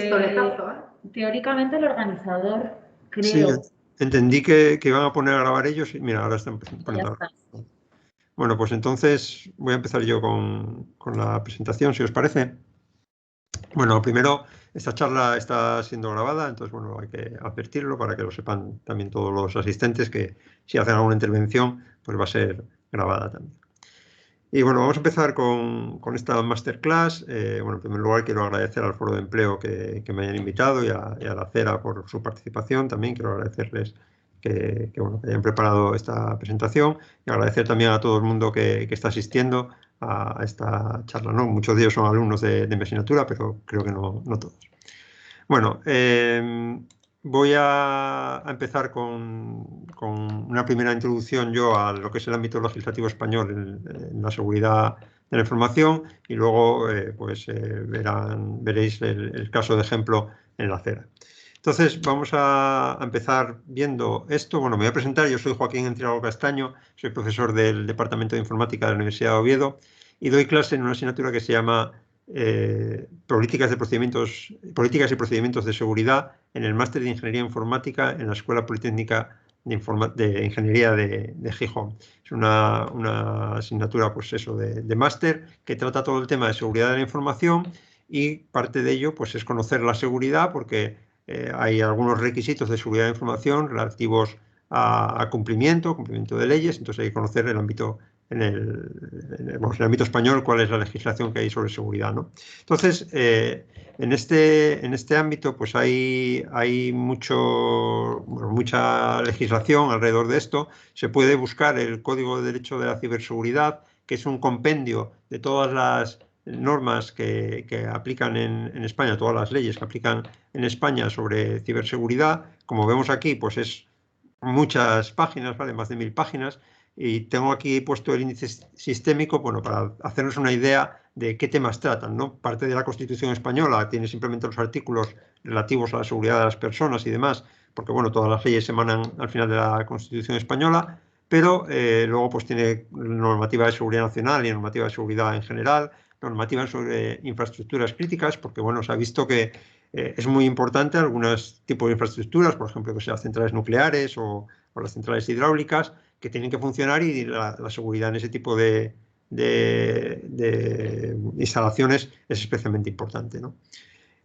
pistoletazo, ¿eh? Teóricamente el organizador, Sí, creo. entendí que iban a poner a grabar ellos y mira, ahora están poniendo a grabar. Bueno, pues entonces voy a empezar yo con la presentación, si os parece. Bueno, primero, esta charla está siendo grabada, entonces, bueno, hay que advertirlo para que lo sepan también todos los asistentes, que si hacen alguna intervención, pues va a ser grabada también. Y bueno, vamos a empezar con esta masterclass. Bueno, en primer lugar, quiero agradecer al Foro de Empleo que me hayan invitado y a la CERA por su participación. También quiero agradecerles que hayan preparado esta presentación y agradecer también a todo el mundo que está asistiendo a esta charla, ¿no? Muchos de ellos son alumnos de mi asignatura, pero creo que no todos. Bueno, voy a empezar con una primera introducción yo a lo que es el ámbito legislativo español en la seguridad de la información y luego veréis el caso de ejemplo en la CERA. Entonces, vamos a empezar viendo esto. Bueno, me voy a presentar. Yo soy Joaquín Entriago Castaño, soy profesor del Departamento de Informática de la Universidad de Oviedo y doy clase en una asignatura que se llama Políticas y Procedimientos de Seguridad en el Máster de Ingeniería Informática en la Escuela Politécnica de Ingeniería de Gijón. Es una asignatura, pues eso, de máster que trata todo el tema de seguridad de la información y parte de ello, pues es conocer la seguridad porque hay algunos requisitos de seguridad de información relativos a cumplimiento de leyes, entonces hay que conocer el ámbito en el ámbito español, cuál es la legislación que hay sobre seguridad, ¿no? Entonces, en este ámbito pues hay mucha legislación alrededor de esto. Se puede buscar el Código de Derecho de la Ciberseguridad, que es un compendio de todas las normas que aplican en España, todas las leyes que aplican en España sobre ciberseguridad. Como vemos aquí, pues es muchas páginas, ¿vale? Más de 1000 páginas. Y tengo aquí puesto el índice sistémico, bueno, para hacernos una idea de qué temas tratan, ¿no? Parte de la Constitución española tiene simplemente los artículos relativos a la seguridad de las personas y demás, porque, bueno, todas las leyes emanan al final de la Constitución española, pero luego pues tiene normativa de seguridad nacional y normativa de seguridad en general, normativa sobre infraestructuras críticas, porque, bueno, se ha visto que es muy importante algunos tipos de infraestructuras, por ejemplo, que sean las centrales nucleares o las centrales hidráulicas, que tienen que funcionar y la seguridad en ese tipo de instalaciones es especialmente importante, ¿no?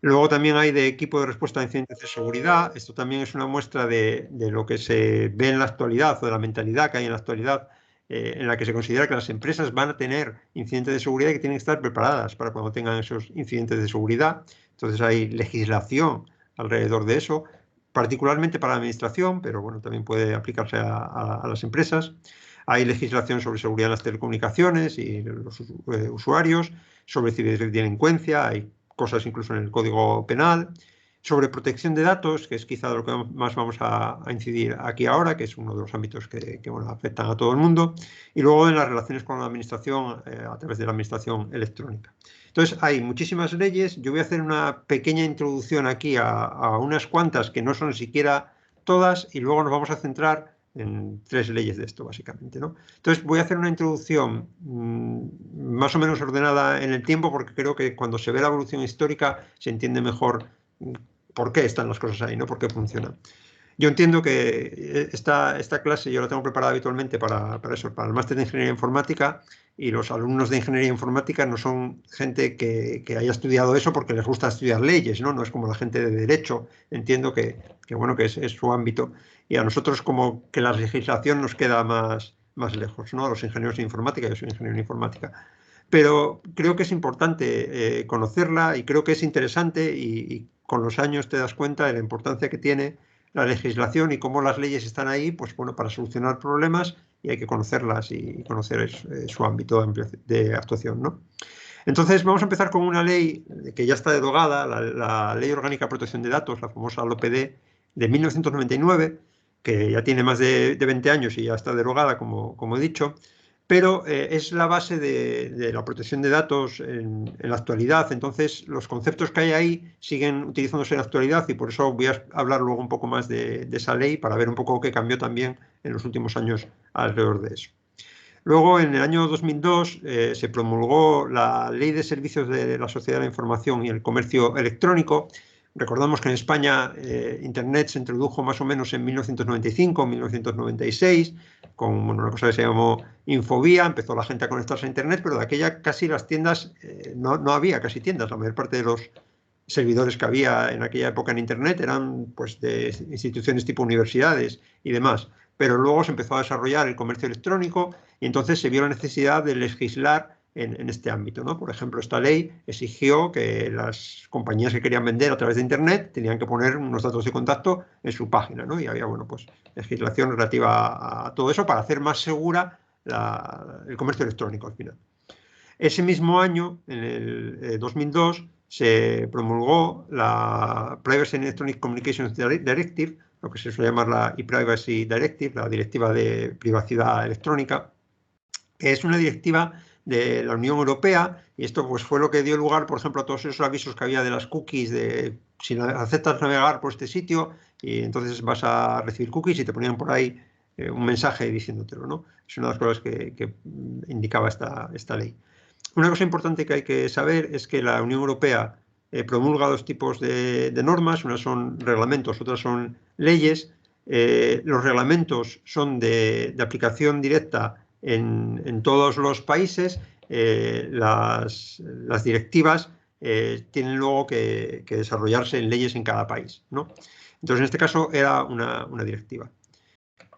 Luego también hay de equipo de respuesta a incidentes de seguridad. Esto también es una muestra de lo que se ve en la actualidad o de la mentalidad que hay en la actualidad en la que se considera que las empresas van a tener incidentes de seguridad y que tienen que estar preparadas para cuando tengan esos incidentes de seguridad. Entonces hay legislación alrededor de eso, particularmente para la administración, pero bueno, también puede aplicarse a las empresas. Hay legislación sobre seguridad en las telecomunicaciones y los usuarios, sobre ciberdelincuencia, hay cosas incluso en el Código Penal, sobre protección de datos, que es quizá lo que más vamos a incidir aquí ahora, que es uno de los ámbitos que bueno, afectan a todo el mundo, y luego en las relaciones con la administración a través de la administración electrónica. Entonces, hay muchísimas leyes. Yo voy a hacer una pequeña introducción aquí a unas cuantas que no son siquiera todas, y luego nos vamos a centrar en 3 leyes de esto, básicamente, ¿no? Entonces, voy a hacer una introducción más o menos ordenada en el tiempo, porque creo que cuando se ve la evolución histórica se entiende mejor por qué están las cosas ahí, ¿no? Por qué funcionan. Yo entiendo que esta clase yo la tengo preparada habitualmente para eso, para el máster de Ingeniería Informática, y los alumnos de Ingeniería Informática no son gente que haya estudiado eso porque les gusta estudiar leyes, ¿no? No es como la gente de Derecho, entiendo que bueno, que es su ámbito, y a nosotros como que la legislación nos queda más lejos, ¿no? Los ingenieros de informática, yo soy ingeniero de informática. Pero creo que es importante conocerla y creo que es interesante y con los años te das cuenta de la importancia que tiene la legislación y cómo las leyes están ahí, pues bueno, para solucionar problemas y hay que conocerlas y conocer su ámbito de actuación, ¿no? Entonces vamos a empezar con una ley que ya está derogada, la Ley Orgánica de Protección de Datos, la famosa LOPD de 1999, que ya tiene más de 20 años y ya está derogada, como he dicho, pero es la base de la protección de datos en la actualidad. Entonces, los conceptos que hay ahí siguen utilizándose en la actualidad y por eso voy a hablar luego un poco más de esa ley para ver un poco qué cambió también en los últimos años alrededor de eso. Luego, en el año 2002, se promulgó la Ley de Servicios de la Sociedad de la Información y el Comercio Electrónico, Recordamos que en España Internet se introdujo más o menos en 1995, 1996, con una cosa que se llamó Infovía. Empezó la gente a conectarse a Internet, pero de aquella casi las tiendas, no había casi tiendas. La mayor parte de los servidores que había en aquella época en Internet eran pues, de instituciones tipo universidades y demás. Pero luego se empezó a desarrollar el comercio electrónico y entonces se vio la necesidad de legislar en este ámbito, ¿no? Por ejemplo, esta ley exigió que las compañías que querían vender a través de Internet tenían que poner unos datos de contacto en su página, ¿no? Y había, bueno, pues legislación relativa a todo eso para hacer más segura el comercio electrónico al final. Ese mismo año, en el 2002, se promulgó la Privacy and Electronic Communications Directive, lo que se suele llamar la ePrivacy Directive, la Directiva de Privacidad Electrónica, que es una directiva de la Unión Europea, y esto pues, fue lo que dio lugar, por ejemplo, a todos esos avisos que había de las cookies, de si aceptas navegar por este sitio, y entonces vas a recibir cookies y te ponían por ahí un mensaje diciéndotelo, ¿no? Es una de las cosas que indicaba esta ley. Una cosa importante que hay que saber es que la Unión Europea promulga dos tipos de normas, unas son reglamentos, otras son leyes. Los reglamentos son de aplicación directa en todos los países. Las directivas tienen luego que desarrollarse en leyes en cada país, ¿no? Entonces, en este caso era una directiva.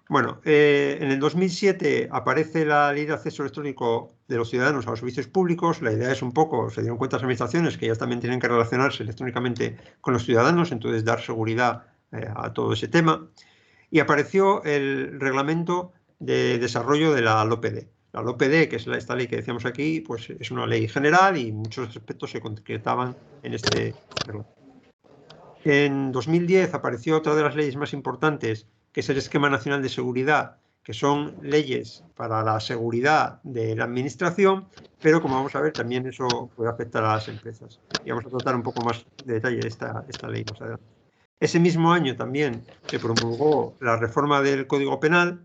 Bueno, en el 2007 aparece la Ley de Acceso Electrónico de los Ciudadanos a los Servicios Públicos. La idea es un poco, se dieron cuenta las administraciones que ellas también tienen que relacionarse electrónicamente con los ciudadanos, entonces dar seguridad a todo ese tema. Y apareció el reglamento de desarrollo de la LOPD. La LOPD, que es esta ley que decíamos aquí, pues es una ley general y muchos aspectos se concretaban en este reglamento. En 2010 apareció otra de las leyes más importantes, que es el Esquema Nacional de Seguridad, que son leyes para la seguridad de la administración, pero como vamos a ver, también eso puede afectar a las empresas. Y vamos a tratar un poco más de detalle esta ley más adelante. Ese mismo año también se promulgó la reforma del Código Penal.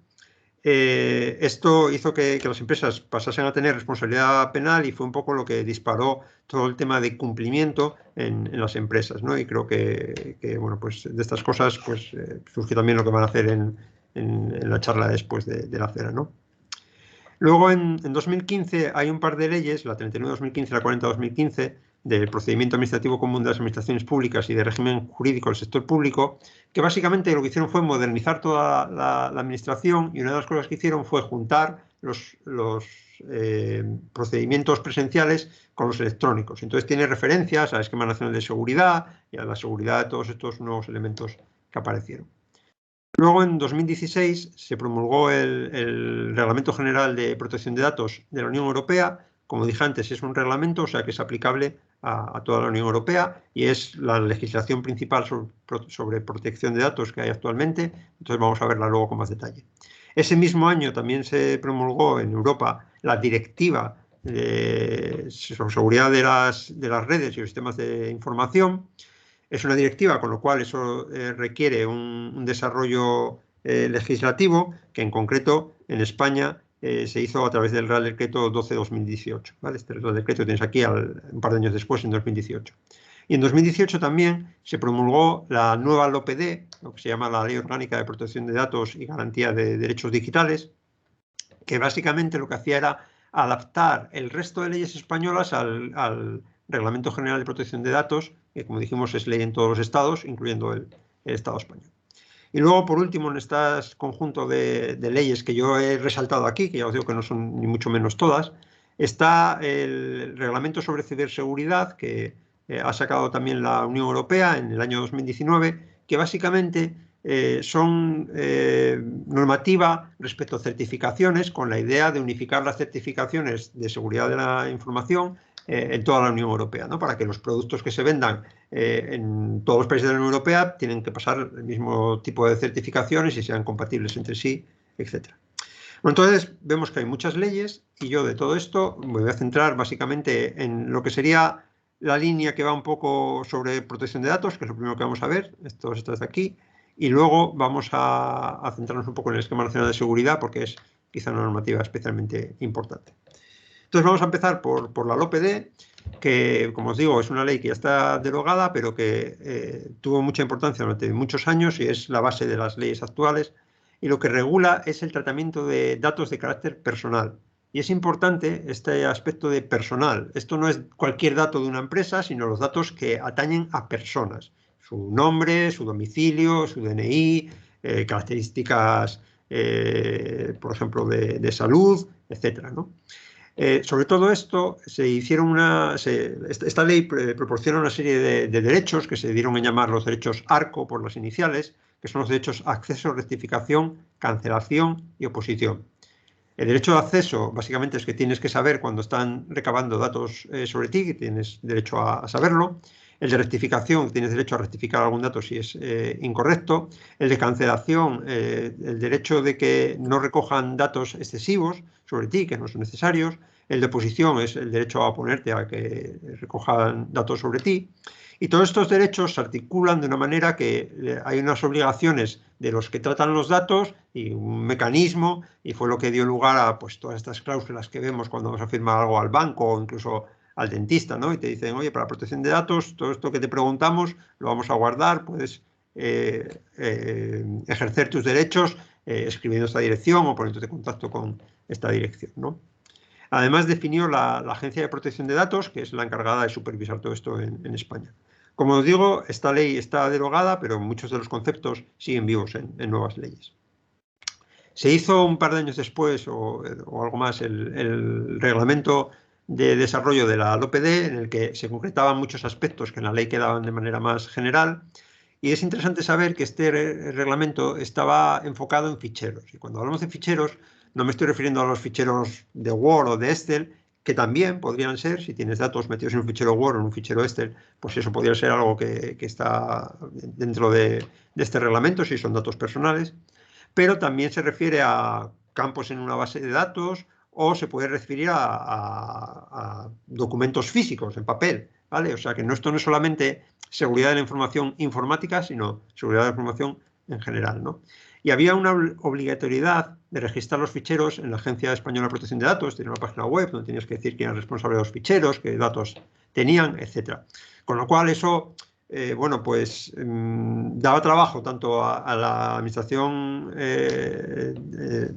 Esto hizo que las empresas pasasen a tener responsabilidad penal y fue un poco lo que disparó todo el tema de cumplimiento en las empresas, ¿no? Y creo que bueno, pues de estas cosas pues, surge también lo que van a hacer en la charla después de la cena, ¿no? Luego, en 2015, hay un par de leyes, la 39-2015 y la 40-2015, del procedimiento administrativo común de las administraciones públicas y de régimen jurídico del sector público, que básicamente lo que hicieron fue modernizar toda la administración, y una de las cosas que hicieron fue juntar los procedimientos presenciales con los electrónicos. Entonces tiene referencias al Esquema Nacional de Seguridad y a la seguridad de todos estos nuevos elementos que aparecieron. Luego, en 2016, se promulgó el Reglamento General de Protección de Datos de la Unión Europea. Como dije antes, es un reglamento, o sea que es aplicable a toda la Unión Europea y es la legislación principal sobre protección de datos que hay actualmente. Entonces vamos a verla luego con más detalle. Ese mismo año también se promulgó en Europa la Directiva sobre seguridad de las redes y los sistemas de información. Es una directiva, con lo cual eso requiere un desarrollo legislativo que en concreto en España se hizo a través del Real Decreto 12-2018. ¿Vale? Este Real Decreto tienes aquí un par de años después, en 2018. Y en 2018 también se promulgó la nueva LOPD, lo que se llama la Ley Orgánica de Protección de Datos y Garantía de Derechos Digitales, que básicamente lo que hacía era adaptar el resto de leyes españolas al Reglamento General de Protección de Datos, que como dijimos es ley en todos los estados, incluyendo el Estado español. Y luego, por último, en este conjunto de leyes que yo he resaltado aquí, que ya os digo que no son ni mucho menos todas, está el Reglamento sobre Ciberseguridad, que ha sacado también la Unión Europea en el año 2019, que básicamente son normativa respecto a certificaciones, con la idea de unificar las certificaciones de seguridad de la información en toda la Unión Europea, ¿no? Para que los productos que se vendan en todos los países de la Unión Europea tienen que pasar el mismo tipo de certificaciones y sean compatibles entre sí, etc. Bueno, entonces vemos que hay muchas leyes y yo de todo esto me voy a centrar básicamente en lo que sería la línea que va un poco sobre protección de datos, que es lo primero que vamos a ver, esto de aquí, y luego vamos a centrarnos un poco en el Esquema Nacional de Seguridad porque es quizá una normativa especialmente importante. Entonces vamos a empezar por la LOPD. que, como os digo, es una ley que ya está derogada, pero que tuvo mucha importancia durante muchos años y es la base de las leyes actuales. Y lo que regula es el tratamiento de datos de carácter personal. Y es importante este aspecto de personal. Esto no es cualquier dato de una empresa, sino los datos que atañen a personas. Su nombre, su domicilio, su DNI, características, por ejemplo, de salud, etcétera, ¿no? Sobre todo esto, esta ley proporciona una serie de derechos que se dieron en llamar los derechos ARCO por las iniciales, que son los derechos acceso, rectificación, cancelación y oposición. El derecho de acceso básicamente es que tienes que saber cuando están recabando datos sobre ti, que tienes derecho a saberlo. El de rectificación, tienes derecho a rectificar algún dato si es incorrecto. El de cancelación, el derecho de que no recojan datos excesivos sobre ti, que no son necesarios. El de oposición es el derecho a oponerte a que recojan datos sobre ti. Y todos estos derechos se articulan de una manera que hay unas obligaciones de los que tratan los datos y un mecanismo, y fue lo que dio lugar a pues, todas estas cláusulas que vemos cuando vamos a firmar algo al banco o incluso al dentista, ¿no? Y te dicen, oye, para protección de datos, todo esto que te preguntamos lo vamos a guardar, puedes ejercer tus derechos escribiendo esta dirección o poniéndote en contacto con esta dirección, ¿no? Además, definió la Agencia de Protección de Datos, que es la encargada de supervisar todo esto en España. Como os digo, esta ley está derogada, pero muchos de los conceptos siguen vivos en nuevas leyes. Se hizo un par de años después, o algo más, el reglamento de desarrollo de la LOPD, en el que se concretaban muchos aspectos que en la ley quedaban de manera más general. Y es interesante saber que este reglamento estaba enfocado en ficheros. Y cuando hablamos de ficheros, no me estoy refiriendo a los ficheros de Word o de Excel, que también podrían ser, si tienes datos metidos en un fichero Word o en un fichero Excel, pues eso podría ser algo que está dentro de este reglamento, si son datos personales. Pero también se refiere a campos en una base de datos o se puede referir a documentos físicos en papel, ¿vale? O sea que esto no es solamente seguridad de la información informática, sino seguridad de la información en general, ¿no? Y había una obligatoriedad de registrar los ficheros en la Agencia Española de Protección de Datos, tenía una página web donde tenías que decir quién era el responsable de los ficheros, qué datos tenían, etc. Con lo cual eso bueno, pues daba trabajo tanto a la administración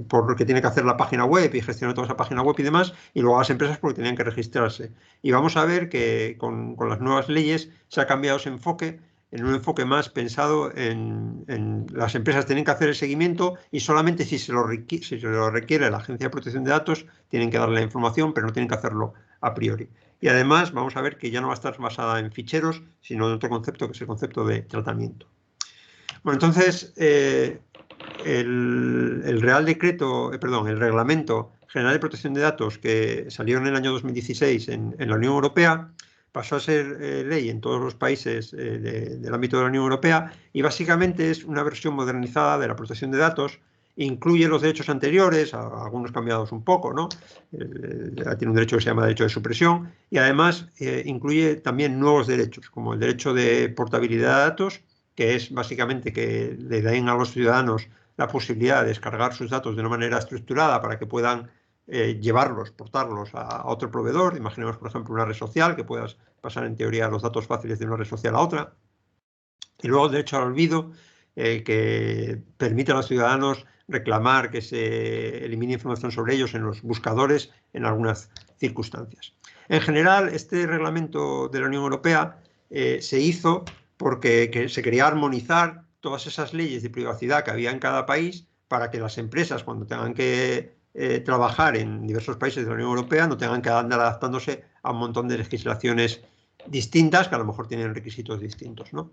porque tiene que hacer la página web y gestionar toda esa página web y demás, y luego a las empresas porque tenían que registrarse. Y vamos a ver que con las nuevas leyes se ha cambiado ese enfoque en un enfoque más pensado en las empresas tienen que hacer el seguimiento y solamente si se lo requiere la Agencia de Protección de Datos tienen que darle la información, pero no tienen que hacerlo a priori. Y además vamos a ver que ya no va a estar basada en ficheros, sino en otro concepto, que es el concepto de tratamiento. Bueno, entonces, el Real Decreto, perdón, el Reglamento General de Protección de Datos que salió en el año 2016 en la Unión Europea, pasó a ser ley en todos los países del ámbito de la Unión Europea y básicamente es una versión modernizada de la protección de datos. Incluye los derechos anteriores, algunos cambiados un poco, ¿no? Tiene un derecho que se llama derecho de supresión y además incluye también nuevos derechos, como el derecho de portabilidad de datos, que es básicamente que le den a los ciudadanos la posibilidad de descargar sus datos de una manera estructurada para que puedan llevarlos, portarlos a otro proveedor. Imaginemos, por ejemplo, una red social, que puedas pasar en teoría los datos fáciles de una red social a otra. Y luego el derecho al olvido, que permite a los ciudadanos reclamar que se elimine información sobre ellos en los buscadores en algunas circunstancias. En general, este reglamento de la Unión Europea se hizo porque se quería armonizar todas esas leyes de privacidad que había en cada país para que las empresas, cuando tengan que trabajar en diversos países de la Unión Europea, no tengan que andar adaptándose a un montón de legislaciones distintas que a lo mejor tienen requisitos distintos, ¿no?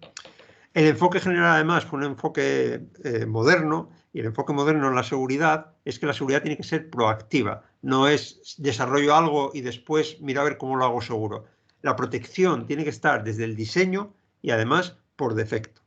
El enfoque general, además, fue un enfoque moderno, y el enfoque moderno en la seguridad es que la seguridad tiene que ser proactiva, no es desarrollo algo y después mira a ver cómo lo hago seguro. La protección tiene que estar desde el diseño y además por defecto.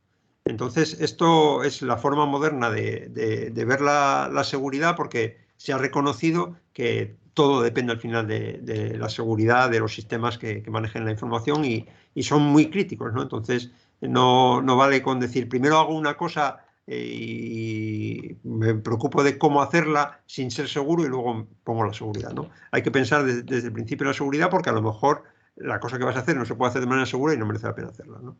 Entonces, esto es la forma moderna de ver la seguridad porque se ha reconocido que todo depende al final de la seguridad de los sistemas que manejen la información y son muy críticos, ¿no? Entonces, no vale con decir, primero hago una cosa y me preocupo de cómo hacerla sin ser seguro y luego pongo la seguridad, ¿no? Hay que pensar desde el principio en la seguridad porque a lo mejor la cosa que vas a hacer no se puede hacer de manera segura y no merece la pena hacerla, ¿no?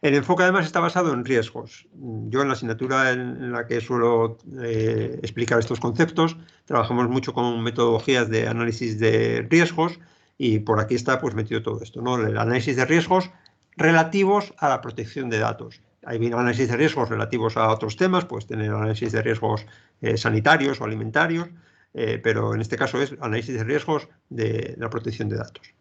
El enfoque además está basado en riesgos. Yo en la asignatura en la que suelo explicar estos conceptos, trabajamos mucho con metodologías de análisis de riesgos y por aquí está pues metido todo esto, ¿no? El análisis de riesgos relativos a la protección de datos. Hay análisis de riesgos relativos a otros temas, puedes tener análisis de riesgos sanitarios o alimentarios, pero en este caso es análisis de riesgos de la protección de datos.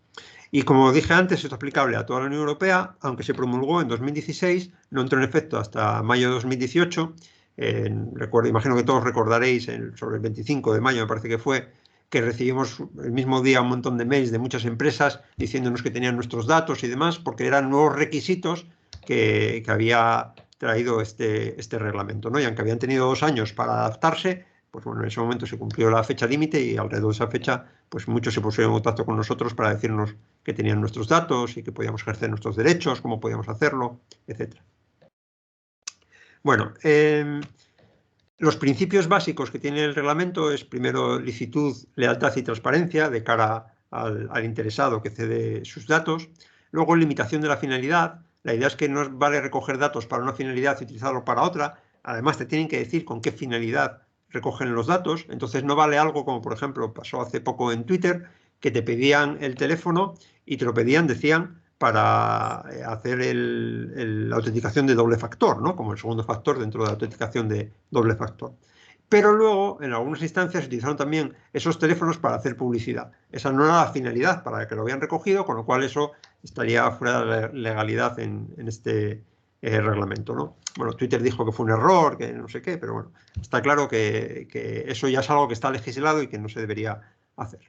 Y como dije antes, esto es aplicable a toda la Unión Europea, aunque se promulgó en 2016, no entró en efecto hasta mayo de 2018. Imagino que todos recordaréis, sobre el 25 de mayo me parece que fue, que recibimos el mismo día un montón de mails de muchas empresas diciéndonos que tenían nuestros datos y demás, porque eran nuevos requisitos que había traído este reglamento, ¿no? Y aunque habían tenido 2 años para adaptarse, pues bueno, en ese momento se cumplió la fecha límite y alrededor de esa fecha, pues muchos se pusieron en contacto con nosotros para decirnos que tenían nuestros datos y que podíamos ejercer nuestros derechos, cómo podíamos hacerlo, etc. Bueno, los principios básicos que tiene el reglamento es, primero, licitud, lealtad y transparencia de cara al interesado que cede sus datos. Luego, limitación de la finalidad. La idea es que no vale recoger datos para una finalidad y utilizarlos para otra. Además, te tienen que decir con qué finalidad recogen los datos. Entonces, no vale algo como, por ejemplo, pasó hace poco en Twitter, que te pedían el teléfono y te lo pedían, decían, para hacer la autenticación de doble factor, ¿no? Como el segundo factor dentro de la autenticación de doble factor. Pero luego, en algunas instancias, se utilizaron también esos teléfonos para hacer publicidad. Esa no era la finalidad para la que lo habían recogido, con lo cual eso estaría fuera de la legalidad en este reglamento, ¿no? Bueno, Twitter dijo que fue un error, que no sé qué, pero bueno, está claro que eso ya es algo que está legislado y que no se debería hacer.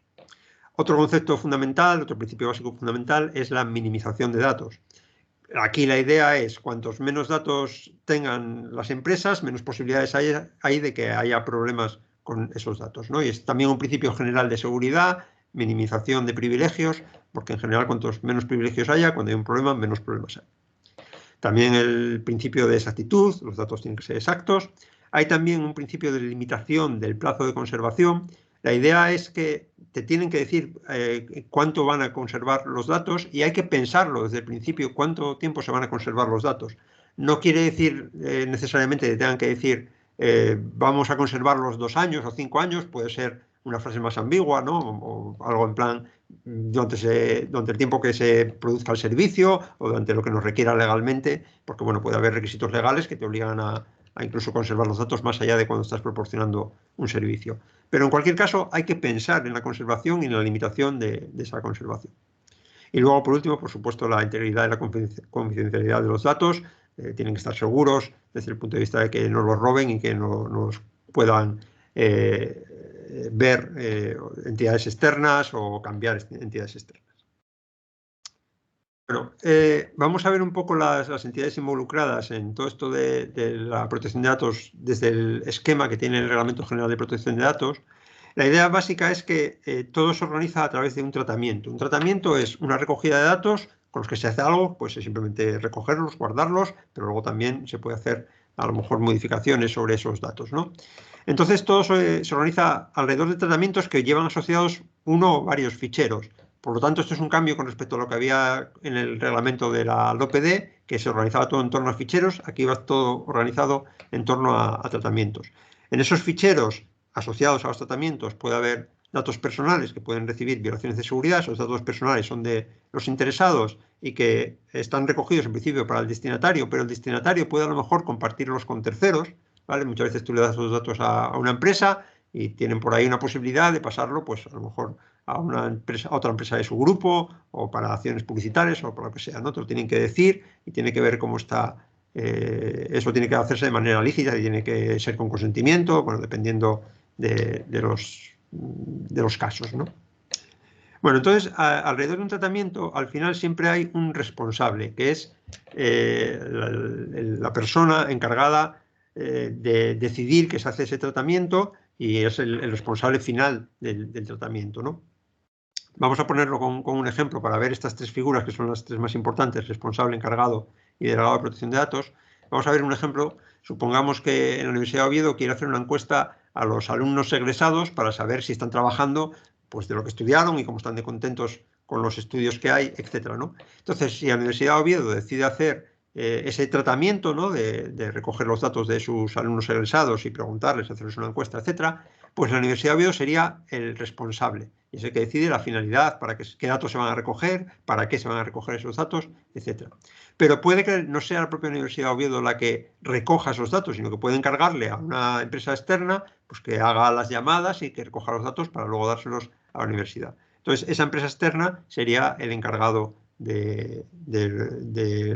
Otro concepto fundamental, otro principio básico fundamental es la minimización de datos. Aquí la idea es, cuantos menos datos tengan las empresas, menos posibilidades hay de que haya problemas con esos datos, ¿no? Y es también un principio general de seguridad, minimización de privilegios, porque en general cuantos menos privilegios haya, cuando hay un problema, menos problemas hay. También el principio de exactitud, los datos tienen que ser exactos. Hay también un principio de limitación del plazo de conservación. La idea es que te tienen que decir cuánto van a conservar los datos y hay que pensarlo desde el principio cuánto tiempo se van a conservar los datos. No quiere decir necesariamente que tengan que decir vamos a conservarlos 2 años o 5 años, puede ser una frase más ambigua, ¿no? O algo en plan durante el tiempo que se produzca el servicio o durante lo que nos requiera legalmente, porque bueno, puede haber requisitos legales que te obligan a incluso conservar los datos más allá de cuando estás proporcionando un servicio. Pero en cualquier caso hay que pensar en la conservación y en la limitación de esa conservación. Y luego, por último, por supuesto, la integridad y la confidencialidad de los datos. Tienen que estar seguros desde el punto de vista de que no los roben y que no nos puedan ver entidades externas o cambiar entidades externas. Bueno, vamos a ver un poco las entidades involucradas en todo esto de la protección de datos desde el esquema que tiene el Reglamento General de Protección de Datos. La idea básica es que todo se organiza a través de un tratamiento. Un tratamiento es una recogida de datos con los que se hace algo, pues es simplemente recogerlos, guardarlos, pero luego también se puede hacer a lo mejor modificaciones sobre esos datos, ¿no? Entonces todo se organiza alrededor de tratamientos que llevan asociados uno o varios ficheros. Por lo tanto, esto es un cambio con respecto a lo que había en el reglamento de la LOPD, que se organizaba todo en torno a ficheros. Aquí va todo organizado en torno a tratamientos. En esos ficheros asociados a los tratamientos puede haber datos personales que pueden recibir violaciones de seguridad. Esos datos personales son de los interesados y que están recogidos en principio para el destinatario, pero el destinatario puede a lo mejor compartirlos con terceros, ¿vale? Muchas veces tú le das los datos a una empresa y tienen por ahí una posibilidad de pasarlo, pues a lo mejor a otra empresa de su grupo o para acciones publicitarias o para lo que sea, ¿no? Te lo tienen que decir y tiene que ver cómo está. Eso tiene que hacerse de manera lícita y tiene que ser con consentimiento, bueno, dependiendo de los casos, ¿no? Bueno, entonces, alrededor de un tratamiento, al final siempre hay un responsable, que es la persona encargada de decidir que se hace ese tratamiento y es el responsable final del tratamiento, ¿no? Vamos a ponerlo con un ejemplo para ver estas 3 figuras, que son las 3 más importantes: responsable, encargado y delegado de protección de datos. Vamos a ver un ejemplo. Supongamos que en la Universidad de Oviedo quiere hacer una encuesta a los alumnos egresados para saber si están trabajando pues, de lo que estudiaron y cómo están de contentos con los estudios que hay, etcétera, ¿no? Entonces, si la Universidad de Oviedo decide hacer ese tratamiento, ¿no? de recoger los datos de sus alumnos egresados y preguntarles, hacerles una encuesta, etcétera, pues la Universidad de Oviedo sería el responsable. Y es el que decide la finalidad, para qué datos se van a recoger, para qué se van a recoger esos datos, etcétera. Pero puede que no sea la propia Universidad de Oviedo la que recoja esos datos, sino que puede encargarle a una empresa externa pues, que haga las llamadas y que recoja los datos para luego dárselos a la universidad. Entonces, esa empresa externa sería el encargado de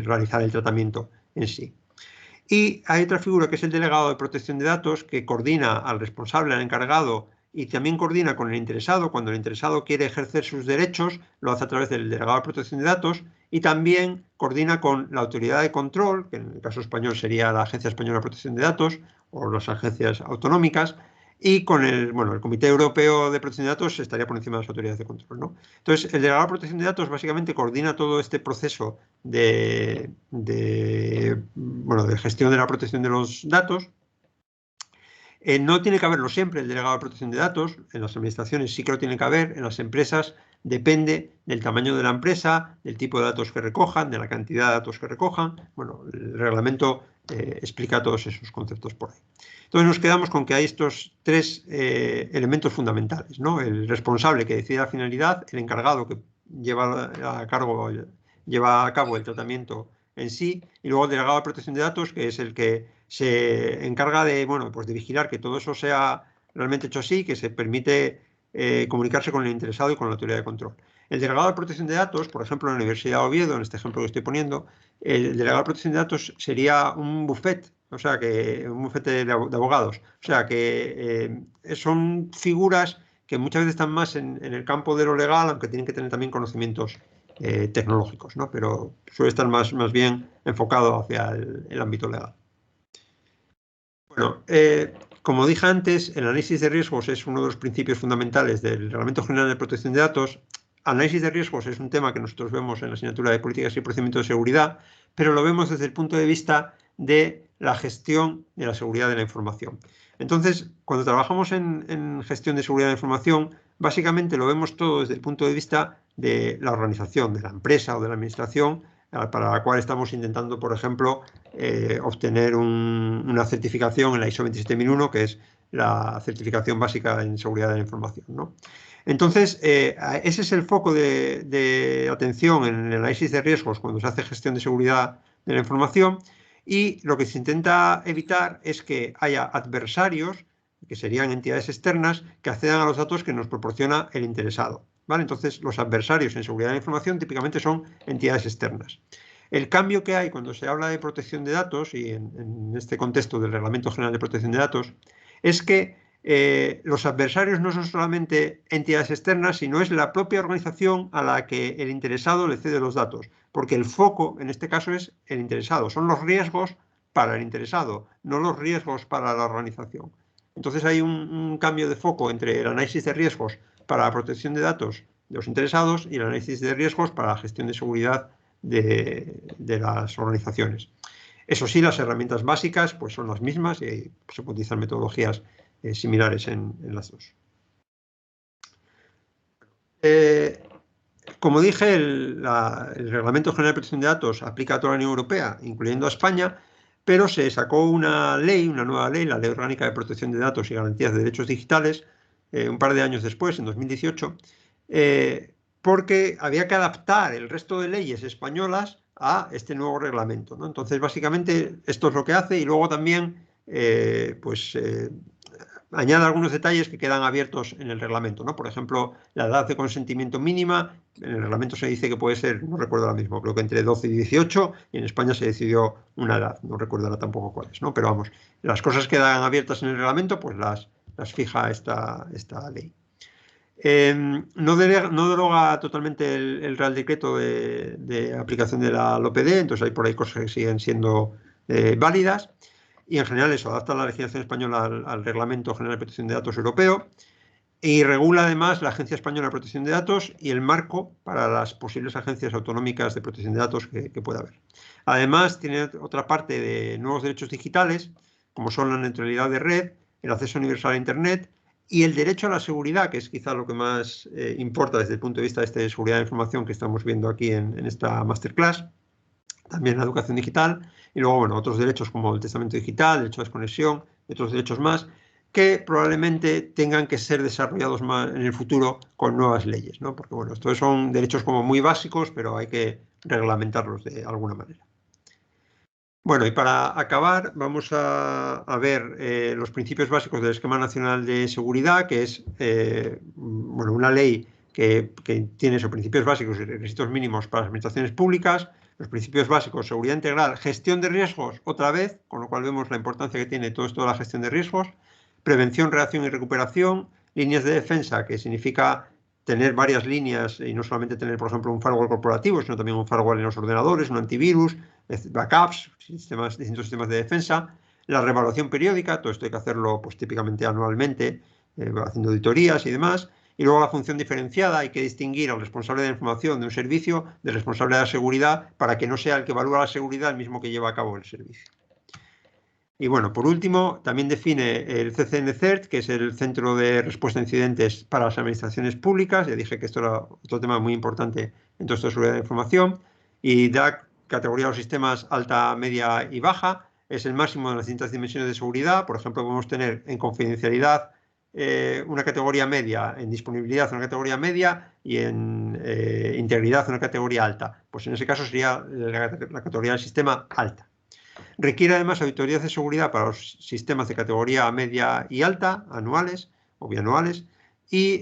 realizar el tratamiento en sí. Y hay otra figura que es el delegado de protección de datos, que coordina al responsable, al encargado, y también coordina con el interesado. Cuando el interesado quiere ejercer sus derechos, lo hace a través del delegado de protección de datos, y también coordina con la autoridad de control, que en el caso español sería la Agencia Española de Protección de Datos o las agencias autonómicas, y con el Comité Europeo de Protección de Datos estaría por encima de las autoridades de control, ¿no? Entonces, el delegado de protección de datos básicamente coordina todo este proceso de gestión de la protección de los datos. No tiene que haberlo siempre el delegado de protección de datos, en las administraciones sí que lo tiene que haber, en las empresas depende del tamaño de la empresa, del tipo de datos que recojan, de la cantidad de datos que recojan. Bueno, el reglamento explica todos esos conceptos por ahí. Entonces nos quedamos con que hay estos tres elementos fundamentales, ¿no? El responsable que decide la finalidad, el encargado que lleva a cabo el tratamiento en sí, y luego el delegado de protección de datos, que es el que se encarga de, pues de vigilar que todo eso sea realmente hecho así, que se permite comunicarse con el interesado y con la autoridad de control. El delegado de protección de datos, por ejemplo, en la Universidad de Oviedo, en este ejemplo que estoy poniendo, el delegado de protección de datos sería un bufete, o sea, un bufete de abogados. O sea, que son figuras que muchas veces están más en el campo de lo legal, aunque tienen que tener también conocimientos tecnológicos, ¿no? Pero suele estar más bien enfocado hacia el ámbito legal. Bueno, como dije antes, el análisis de riesgos es uno de los principios fundamentales del Reglamento General de Protección de Datos. Análisis de riesgos es un tema que nosotros vemos en la asignatura de Políticas y Procedimientos de Seguridad, pero lo vemos desde el punto de vista de la gestión de la seguridad de la información. Entonces, cuando trabajamos en gestión de seguridad de la información, básicamente lo vemos todo desde el punto de vista de la organización, de la empresa o de la administración, para la cual estamos intentando, por ejemplo, obtener una certificación en la ISO 27001, que es la certificación básica en seguridad de la información, ¿no? Entonces, ese es el foco de atención en el análisis de riesgos cuando se hace gestión de seguridad de la información, y lo que se intenta evitar es que haya adversarios, que serían entidades externas, que accedan a los datos que nos proporciona el interesado, ¿vale? Entonces, los adversarios en seguridad de la información típicamente son entidades externas. El cambio que hay cuando se habla de protección de datos, y en este contexto del Reglamento General de Protección de Datos, es que los adversarios no son solamente entidades externas, sino es la propia organización a la que el interesado le cede los datos, porque el foco en este caso es el interesado, son los riesgos para el interesado, no los riesgos para la organización. Entonces hay un cambio de foco entre el análisis de riesgos para la protección de datos de los interesados y el análisis de riesgos para la gestión de seguridad de las organizaciones. Eso sí, las herramientas básicas pues son las mismas y se pueden utilizar metodologías similares en las dos. Como dije, el Reglamento General de Protección de Datos aplica a toda la Unión Europea, incluyendo a España, pero se sacó una nueva ley, la Ley Orgánica de Protección de Datos y Garantías de Derechos Digitales, un par de años después, en 2018, porque había que adaptar el resto de leyes españolas a este nuevo reglamento, ¿no? Entonces, básicamente, esto es lo que hace, y luego también añade algunos detalles que quedan abiertos en el reglamento, ¿no? Por ejemplo, la edad de consentimiento mínima. En el reglamento se dice que puede ser, no recuerdo ahora mismo, creo que entre 12 y 18, y en España se decidió una edad, no recuerdo ahora tampoco cuál es, ¿no? Pero vamos, las cosas que quedan abiertas en el reglamento, pues las fija esta ley. No deroga totalmente el Real Decreto de aplicación de la LOPD, entonces hay por ahí cosas que siguen siendo válidas, y en general eso adapta la legislación española al Reglamento General de Protección de Datos Europeo, y regula además la Agencia Española de Protección de Datos y el marco para las posibles agencias autonómicas de protección de datos que pueda haber. Además, tiene otra parte de nuevos derechos digitales, como son la neutralidad de red, el acceso universal a Internet Y el derecho a la seguridad, que es quizá lo que más importa desde el punto de vista de seguridad de información que estamos viendo aquí en esta masterclass, también la educación digital, y luego, bueno, otros derechos como el testamento digital, el derecho a desconexión, y otros derechos más, que probablemente tengan que ser desarrollados más en el futuro con nuevas leyes, ¿no? Porque, bueno, estos son derechos como muy básicos, pero hay que reglamentarlos de alguna manera. Bueno, y para acabar vamos a ver los principios básicos del Esquema Nacional de Seguridad, que es bueno, una ley que tiene esos principios básicos y requisitos mínimos para las administraciones públicas, los principios básicos, seguridad integral, gestión de riesgos, otra vez, con lo cual vemos la importancia que tiene todo esto de la gestión de riesgos, prevención, reacción y recuperación, líneas de defensa, que significa tener varias líneas y no solamente tener, por ejemplo, un firewall corporativo, sino también un firewall en los ordenadores, un antivirus, backups, distintos sistemas de defensa, la reevaluación periódica, todo esto hay que hacerlo pues, típicamente anualmente, haciendo auditorías y demás, y luego la función diferenciada, hay que distinguir al responsable de la información de un servicio del responsable de la seguridad para que no sea el que evalúa la seguridad el mismo que lleva a cabo el servicio. Y bueno, por último, también define el CCN-CERT, que es el Centro de Respuesta a Incidentes para las Administraciones Públicas. Ya dije que esto era otro tema muy importante en todo esto de seguridad de información. Y da categoría a los sistemas alta, media y baja. Es el máximo de las distintas dimensiones de seguridad. Por ejemplo, podemos tener en confidencialidad una categoría media, en disponibilidad una categoría media y en integridad una categoría alta. Pues en ese caso sería la categoría del sistema alta. Requiere además auditorías de seguridad para los sistemas de categoría media y alta, anuales o bianuales, y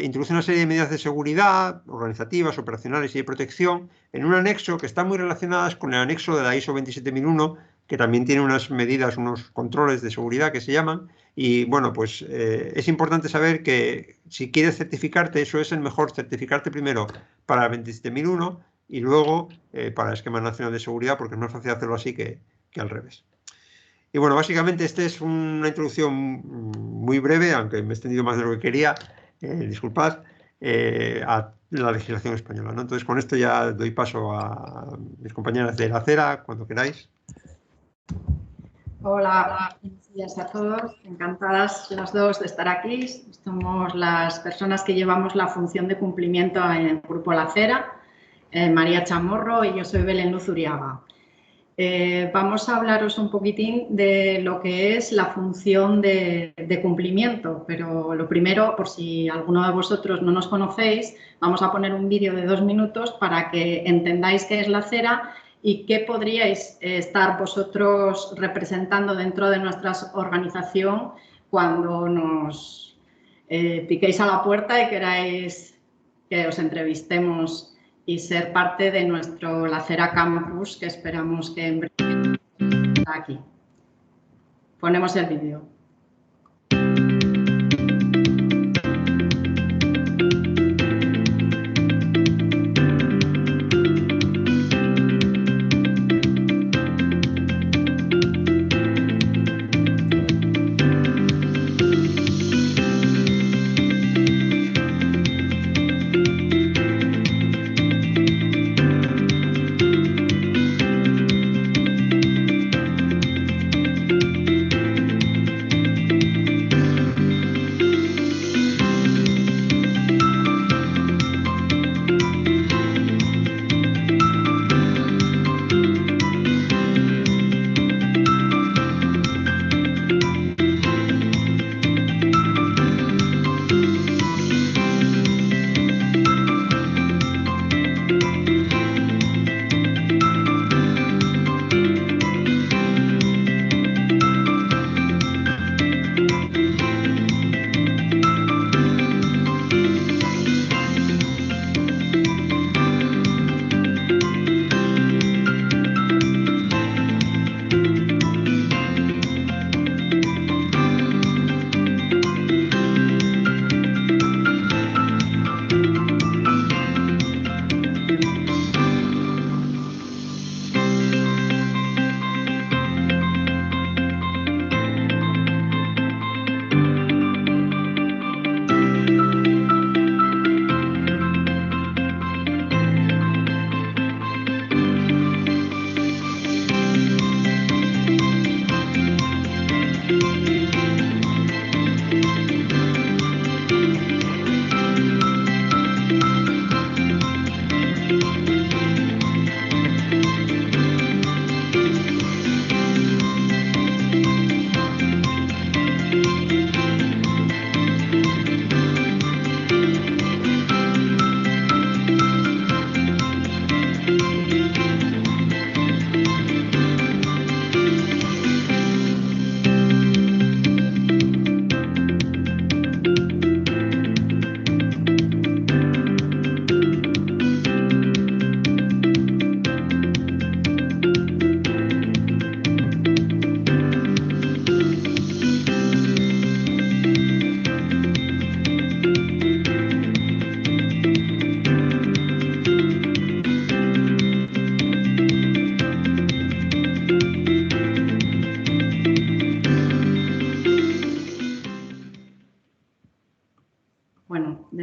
introduce una serie de medidas de seguridad, organizativas, operacionales y de protección en un anexo que está muy relacionadas con el anexo de la ISO 27001, que también tiene unas medidas, unos controles de seguridad que se llaman, y bueno, pues es importante saber que si quieres certificarte, eso es el mejor, certificarte primero para el 27001 y luego para el Esquema Nacional de Seguridad, porque es más fácil hacerlo así que al revés. Y bueno, básicamente esta es una introducción muy breve, aunque me he extendido más de lo que quería, disculpad, a la legislación española, ¿no? Entonces con esto ya doy paso a mis compañeras de la acera, cuando queráis. Hola, buenos días a todos. Encantadas las dos de estar aquí. Somos las personas que llevamos la función de cumplimiento en el Grupo La Acera, María Chamorro y yo soy Belén Luz Uriaga. Vamos a hablaros un poquitín de lo que es la función de cumplimiento, pero lo primero, por si alguno de vosotros no nos conocéis, vamos a poner un vídeo de 2 minutos para que entendáis qué es la acera y qué podríais estar vosotros representando dentro de nuestra organización cuando nos piquéis a la puerta y queráis que os entrevistemos y ser parte de nuestro La Acera Campus, que esperamos que en breve esté aquí. Ponemos el vídeo.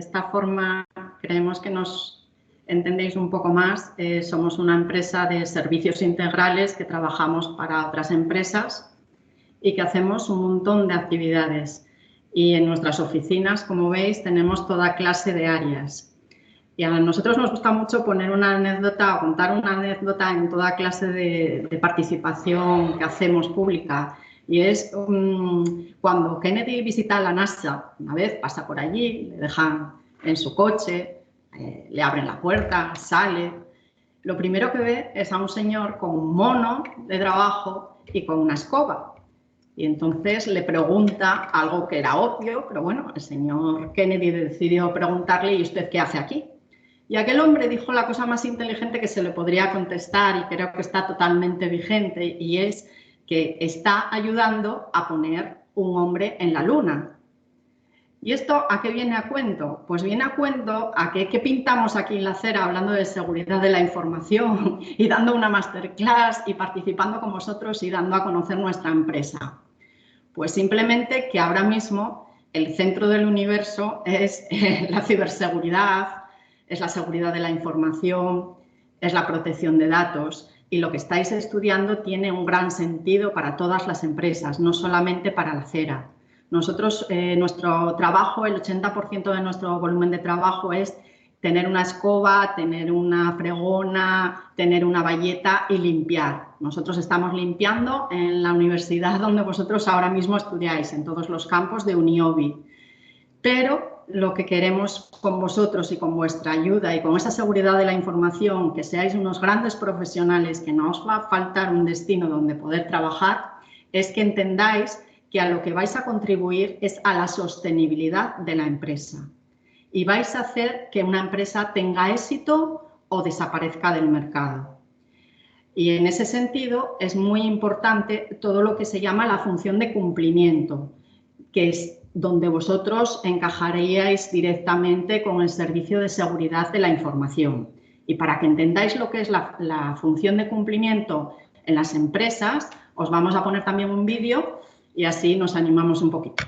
esta forma creemos que nos entendéis un poco más. Somos una empresa de servicios integrales que trabajamos para otras empresas y que hacemos un montón de actividades. Y en nuestras oficinas, como veis, tenemos toda clase de áreas. Y a nosotros nos gusta mucho poner una anécdota o contar una anécdota en toda clase de participación que hacemos pública. Y es cuando Kennedy visita la NASA, una vez pasa por allí, le dejan en su coche, le abren la puerta, sale. Lo primero que ve es a un señor con un mono de trabajo y con una escoba. Y entonces le pregunta algo que era obvio, pero bueno, el señor Kennedy decidió preguntarle: ¿y usted qué hace aquí? Y aquel hombre dijo la cosa más inteligente que se le podría contestar, y creo que está totalmente vigente, y es que está ayudando a poner un hombre en la luna. ¿Y esto a qué viene a cuento? Pues viene a cuento a que ¿qué pintamos aquí en la acera hablando de seguridad de la información y dando una masterclass y participando con vosotros y dando a conocer nuestra empresa? Pues simplemente que ahora mismo el centro del universo es la ciberseguridad, es la seguridad de la información, es la protección de datos, y lo que estáis estudiando tiene un gran sentido para todas las empresas, no solamente para la acera. Nosotros, nuestro trabajo, el 80% de nuestro volumen de trabajo es tener una escoba, tener una fregona, tener una bayeta y limpiar. Nosotros estamos limpiando en la universidad donde vosotros ahora mismo estudiáis, en todos los campos de Uniobi. Pero lo que queremos con vosotros y con vuestra ayuda y con esa seguridad de la información, que seáis unos grandes profesionales, que no os va a faltar un destino donde poder trabajar, es que entendáis que a lo que vais a contribuir es a la sostenibilidad de la empresa. Y vais a hacer que una empresa tenga éxito o desaparezca del mercado. Y en ese sentido es muy importante todo lo que se llama la función de cumplimiento, que es donde vosotros encajaríais directamente con el servicio de seguridad de la información. Y para que entendáis lo que es la función de cumplimiento en las empresas, os vamos a poner también un vídeo y así nos animamos un poquito.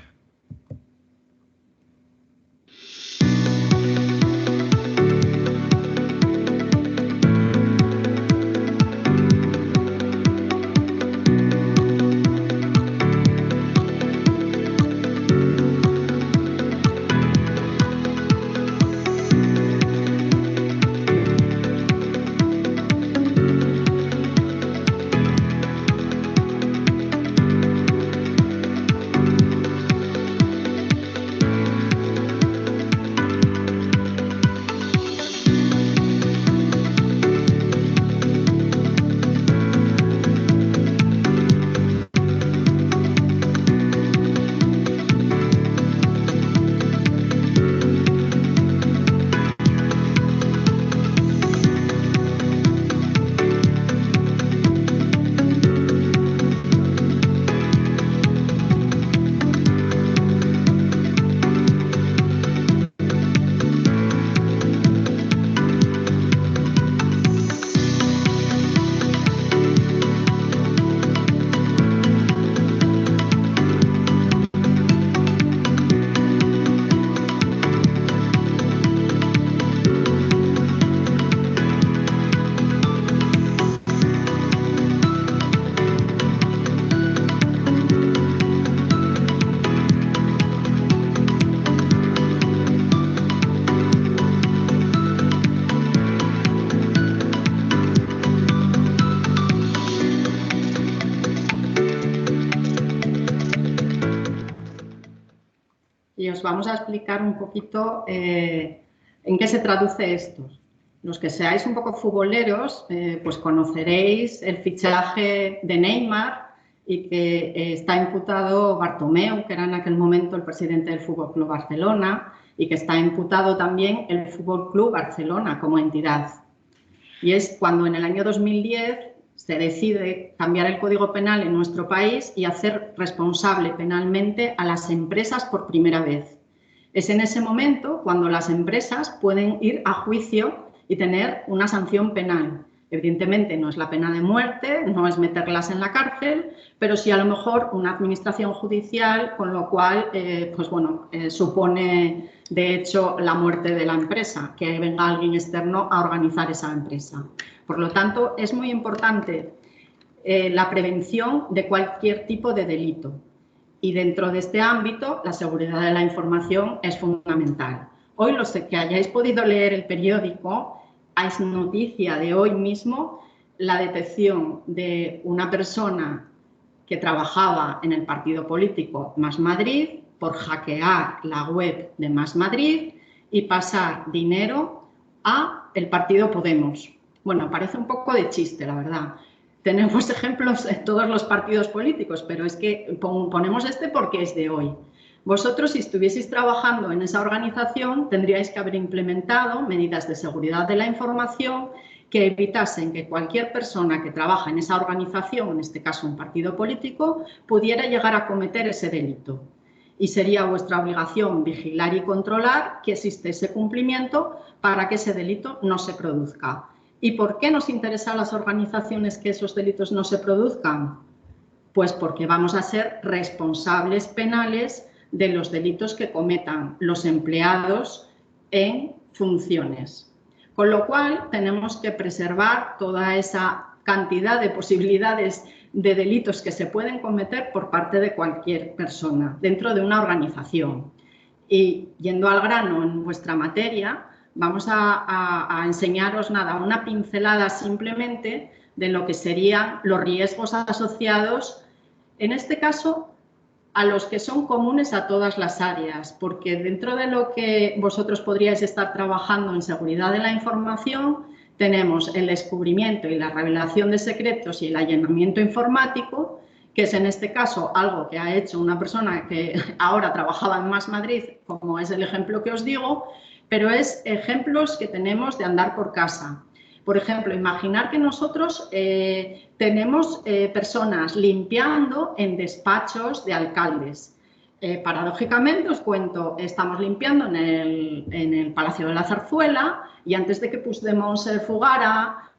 Y os vamos a explicar un poquito en qué se traduce esto. Los que seáis un poco futboleros, pues conoceréis el fichaje de Neymar y que está imputado Bartomeu, que era en aquel momento el presidente del Fútbol Club Barcelona, y que está imputado también el Fútbol Club Barcelona como entidad. Y es cuando en el año 2010 se decide cambiar el Código Penal en nuestro país y hacer responsable penalmente a las empresas por primera vez. Es en ese momento cuando las empresas pueden ir a juicio y tener una sanción penal. Evidentemente no es la pena de muerte, no es meterlas en la cárcel, pero sí a lo mejor una administración judicial, con lo cual supone de hecho la muerte de la empresa, que venga alguien externo a organizar esa empresa. Por lo tanto, es muy importante la prevención de cualquier tipo de delito. Y dentro de este ámbito, la seguridad de la información es fundamental. Hoy, los que hayáis podido leer el periódico, es noticia de hoy mismo la detección de una persona que trabajaba en el partido político Más Madrid por hackear la web de Más Madrid y pasar dinero a el partido Podemos. Bueno, parece un poco de chiste, la verdad. Tenemos ejemplos en todos los partidos políticos, pero es que ponemos este porque es de hoy. Vosotros, si estuvieseis trabajando en esa organización, tendríais que haber implementado medidas de seguridad de la información que evitasen que cualquier persona que trabaja en esa organización, en este caso un partido político, pudiera llegar a cometer ese delito. Y sería vuestra obligación vigilar y controlar que existe ese cumplimiento para que ese delito no se produzca. ¿Y por qué nos interesa a las organizaciones que esos delitos no se produzcan? Pues porque vamos a ser responsables penales de los delitos que cometan los empleados en funciones. Con lo cual, tenemos que preservar toda esa cantidad de posibilidades de delitos que se pueden cometer por parte de cualquier persona dentro de una organización. Y yendo al grano en vuestra materia, vamos a enseñaros una pincelada simplemente de lo que serían los riesgos asociados, en este caso, a los que son comunes a todas las áreas, porque dentro de lo que vosotros podríais estar trabajando en seguridad de la información, tenemos el descubrimiento y la revelación de secretos y el allanamiento informático, que es en este caso algo que ha hecho una persona que ahora trabajaba en Más Madrid, como es el ejemplo que os digo, pero es ejemplos que tenemos de andar por casa. Por ejemplo, imaginar que nosotros tenemos personas limpiando en despachos de alcaldes. Paradójicamente, os cuento, estamos limpiando en el Palacio de la Zarzuela y antes de que Puigdemont se fugara,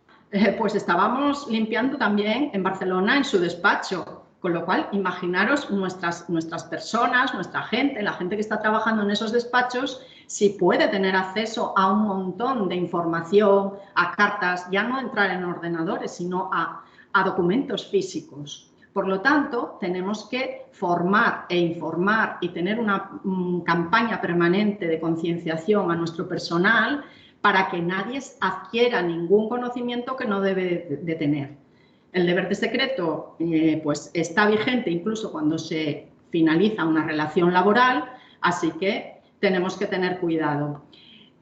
pues estábamos limpiando también en Barcelona en su despacho. Con lo cual, imaginaros nuestras personas, nuestra gente, la gente que está trabajando en esos despachos, si puede tener acceso a un montón de información, a cartas, ya no entrar en ordenadores, sino a documentos físicos. Por lo tanto, tenemos que formar e informar y tener una campaña permanente de concienciación a nuestro personal para que nadie adquiera ningún conocimiento que no debe de tener. El deber de secreto pues está vigente incluso cuando se finaliza una relación laboral, así que tenemos que tener cuidado.